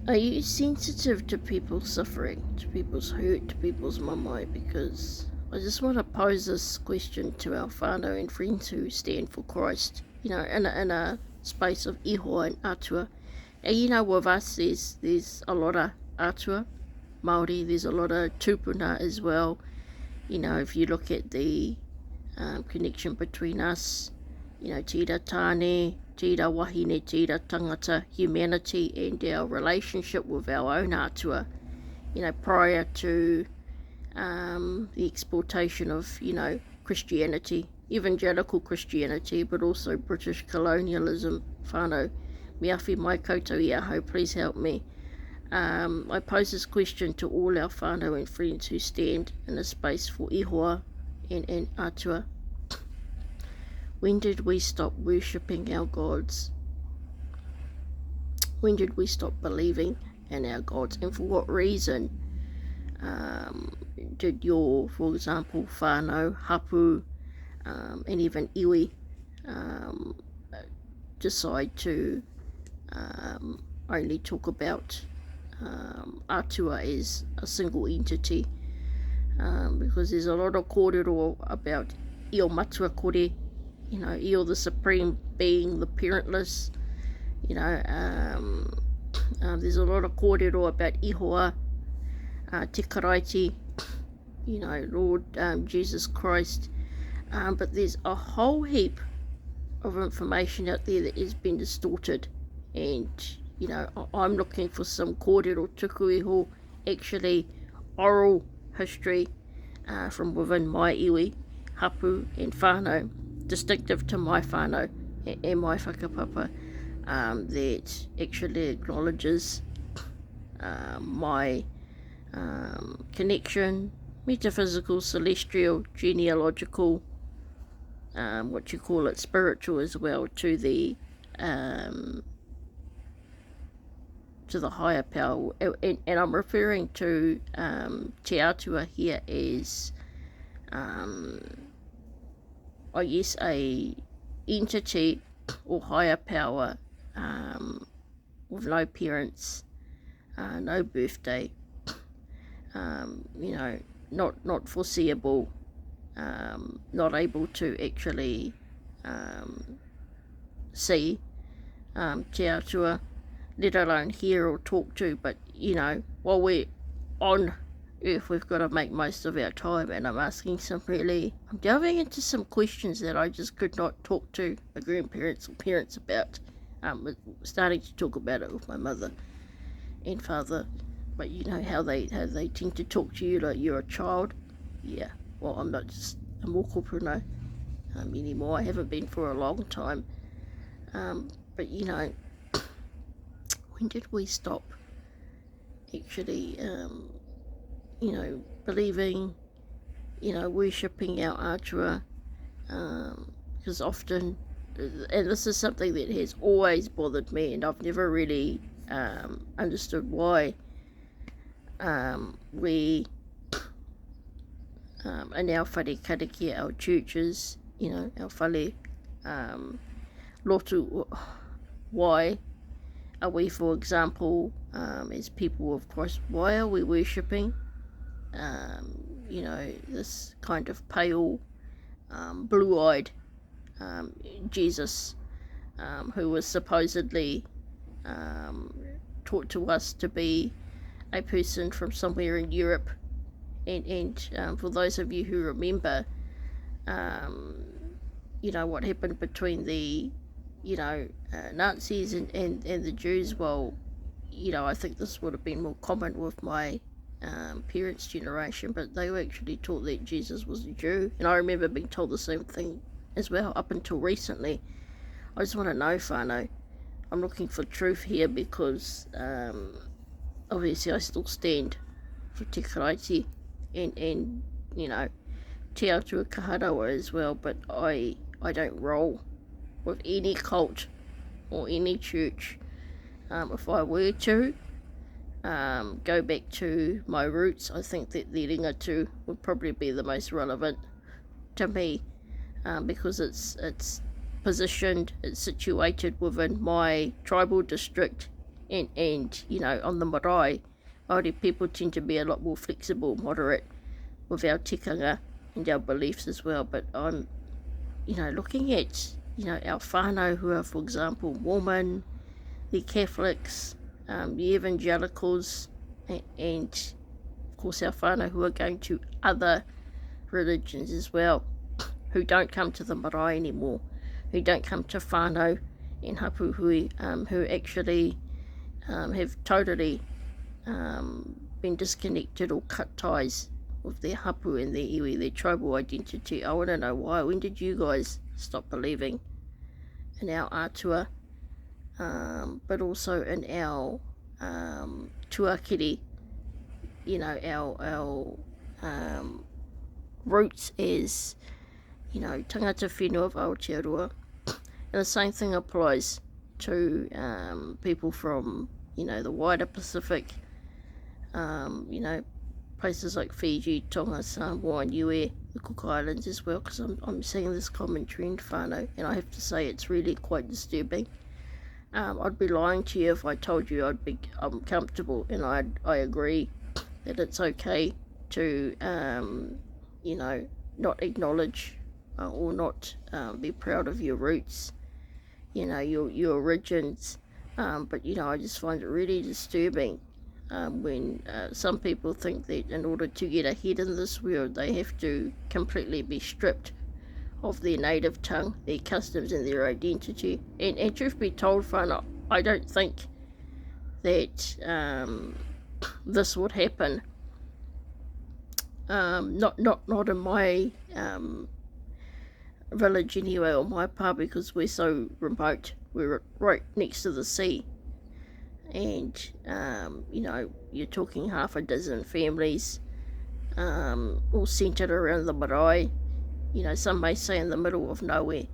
Are you sensitive to people's suffering, to people's hurt, to people's mamae? Because I just want to pose this question to our whānau and friends who stand for Christ, in a space of Ihowa and atua. And with us, there's a lot of atua Māori, there's a lot of tupuna as well. If you look at the connection between us, tira tāne, tira wahine, tira tangata, humanity, and our relationship with our own atua, prior to the exploitation of, Christianity, evangelical Christianity, but also British colonialism. Whānau, me awhi mai koutou I aho, please help me. I pose this question to all our whānau and friends who stand in a space for ihoa and atua. When did we stop worshipping our gods? When did we stop believing in our gods? And for what reason did your, for example, whānau, hapu, and even iwi decide to only talk about atua as a single entity? Because there's a lot of kōrero about io matua kore, io the supreme being, the parentless. There's a lot of kōrero about Ihowa, te Karaiti, Lord Jesus Christ. But there's a whole heap of information out there that has been distorted. And, I'm looking for some kōrero tuku iho, actually oral history from within my iwi, hapu and whānau, distinctive to my whānau and my whakapapa, that actually acknowledges my connection, metaphysical, celestial, genealogical, what you call it, spiritual as well, to the higher power. And I'm referring to te atua here as I guess a entity or higher power with no parents, no birthday, not foreseeable, not able to actually see te atua, let alone hear or talk to. But while we're on earth, we've got to make most of our time, and I'm delving into some questions that I just could not talk to my grandparents or parents about. Starting to talk about it with my mother and father, but how they tend to talk to you like you're a child. Yeah, well, I'm not just a mokopuna anymore. I haven't been for a long time. But when did we stop actually believing, worshipping our atua? Because often, and this is something that has always bothered me, and I've never really understood why we in our whare karakia, our churches, our whare lotu, why are we, for example, as people of Christ, why are we worshipping this kind of pale, blue-eyed Jesus, who was supposedly taught to us to be a person from somewhere in Europe? And for those of you who remember, what happened between the Nazis and the Jews, well, I think this would have been more common with my parents' generation, but they were actually taught that Jesus was a Jew, and I remember being told the same thing as well up until recently. I just want to know, whānau, I'm looking for truth here, because obviously I still stand for te Karaiti and te atua kaharawa as well, but I don't roll with any cult or any church. If I were to go back to my roots, I think that the ringatu would probably be the most relevant to me, because it's positioned, it's situated within my tribal district, And you know, on the marae, Māori people tend to be a lot more flexible, moderate with our tikanga and our beliefs as well. But I'm, you know, looking at, you know, our whānau who are, for example, Mormon, the Catholics, the evangelicals, and of course our whānau who are going to other religions as well, who don't come to the marae anymore, who don't come to whānau and hapuhui, who actually have totally been disconnected or cut ties with their hapu and their iwi, their tribal identity. I want to know why. When did you guys stop believing in our atua, but also in our tuakiri, you know, our roots as, you know, tangata whenua of Aotearoa. And the same thing applies to people from, you know, the wider Pacific, you know, places like Fiji, Tonga, Samoa, and Niue, the Cook Islands as well, because I'm seeing this common trend, whānau, and I have to say it's really quite disturbing. I'd be lying to you if I told you I'm comfortable, and I agree that it's okay to, you know, not acknowledge or not be proud of your roots, you know, your origins, but, you know, I just find it really disturbing when some people think that in order to get ahead in this world, they have to completely be stripped of their native tongue, their customs, and their identity. And truth be told, whānau, I don't think that this would happen. Not in my village anyway, or my pā, because we're so remote. We're right next to the sea. And, you know, you're talking half a dozen families, all centred around the marae. You know, some may say in the middle of nowhere.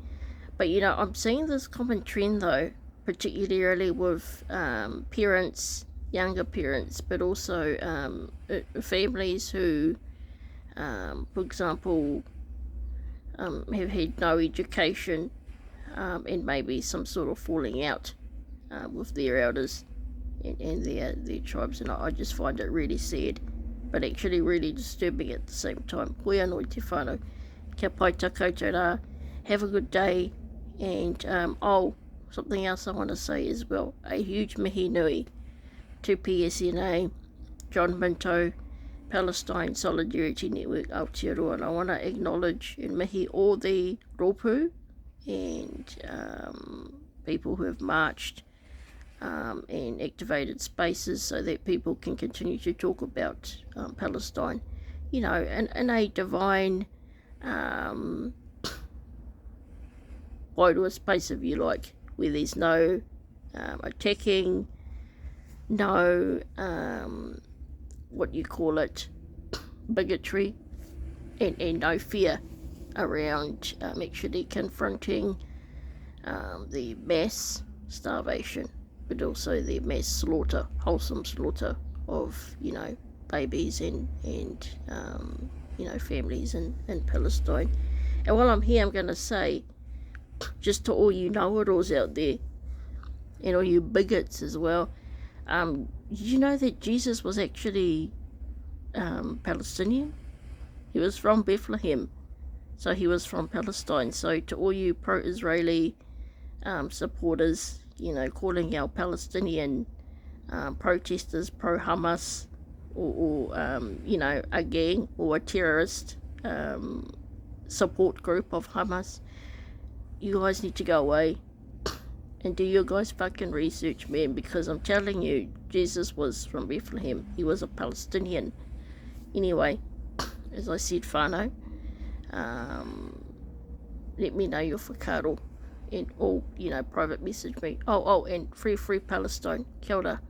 But, you know, I'm seeing this common trend, though, particularly with parents, younger parents, but also families who, for example, have had no education and maybe some sort of falling out with their elders and their tribes, and I just find it really sad, but actually really disturbing at the same time. Koe anō te whānau, kia pai tā koutou rā, have a good day, and something else I want to say as well, a huge mihi nui to PSNA, John Minto, Palestine Solidarity Network Aotearoa, and I want to acknowledge and mihi all the rōpū and people who have marched and activated spaces so that people can continue to talk about Palestine, you know, in a divine wairua space, if you like, where there's no attacking, no bigotry, and no fear around actually confronting the mass starvation, but also the mass slaughter, wholesome slaughter of, you know, babies and you know, families in Palestine. And while I'm here, I'm going to say, just to all you know-it-alls out there, and all you bigots as well, did you know that Jesus was actually Palestinian? He was from Bethlehem, so he was from Palestine. So to all you pro-Israeli supporters, you know, calling our Palestinian protesters pro-Hamas or you know, a gang or a terrorist support group of Hamas, you guys need to go away and do your guys fucking research, man, because I'm telling you, Jesus was from Bethlehem. He was a Palestinian. Anyway, as I said, whānau, let me know your whakaaro and all, you know, private message me. And free Palestine. Kia ora.